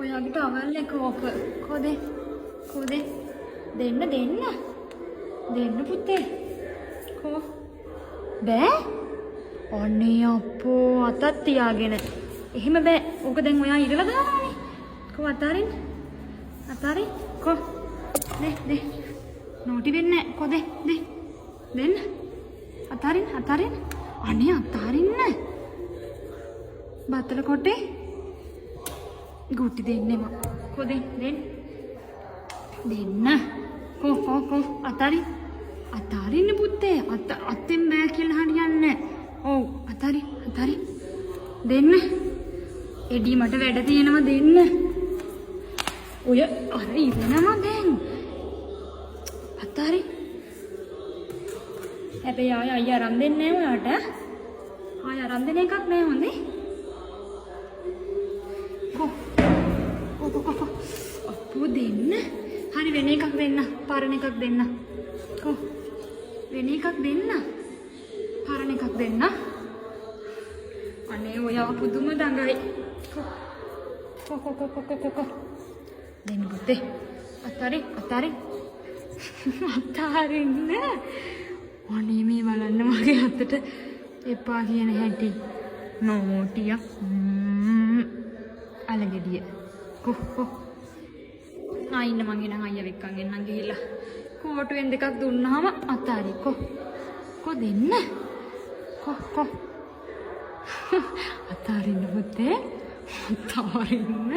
ඔයාගේ ටවල් එක ඕක. කො දෙන්න පුතේ. කෝ බෑ. අනේ අප්පෝ අතත් තියාගෙන. එහෙම බෑ. ඕක දැන් ඔයා ඉරලා දානවානේ. කෝ අතාරින්න. කෝ. දේ. නෝටි වෙන්නේ නැහැ. කෝ දෙන්න. අතාරින්න. අනේ අතාරින්න. බතල කොටේ. ගුටි දෙන්නෙම. කෝ දෙන්න. කෝ අතාරින්න පුතේ. අතෙන් බෑ කියලා හරියන්නේ. ඔව් අතාරින්න. දෙන්න. එඩි මට වැඩ තියෙනවා දෙන්න. ඔය අර ඉවෙනවා දැන්. අතාරින්න. හැබැයි අයියා අරන් දෙන්නේ නැහැ ඔයාට. අරන් දෙන එකක් නෑ හොඳේ. කෝ. අප්පෝ දෙන්න. හරි වෙන එකක් දෙන්න. පරණ එකක් දෙන්න. කෝ. වෙන එකක් දෙන්න. පරණ එකක් දෙන්න. අනේ ඔයා පුදුම දඟයි. කෝ. දෙන්න පුතේ. අතාරින්න. අනේ මේ බලන්න මගේ අතට එපා කියන හැටි. නෝටිය. අලගෙඩිය. කෝ. ආයින්න මං එනං අයියා වෙක්කන් එන්නම් ගිහිල්ලා. කෝටුවෙන් දෙකක් දුන්නාම අතාරි. කෝ දෙන්න. කෝ. අතාරින්න පුතේ. අතාරින්න.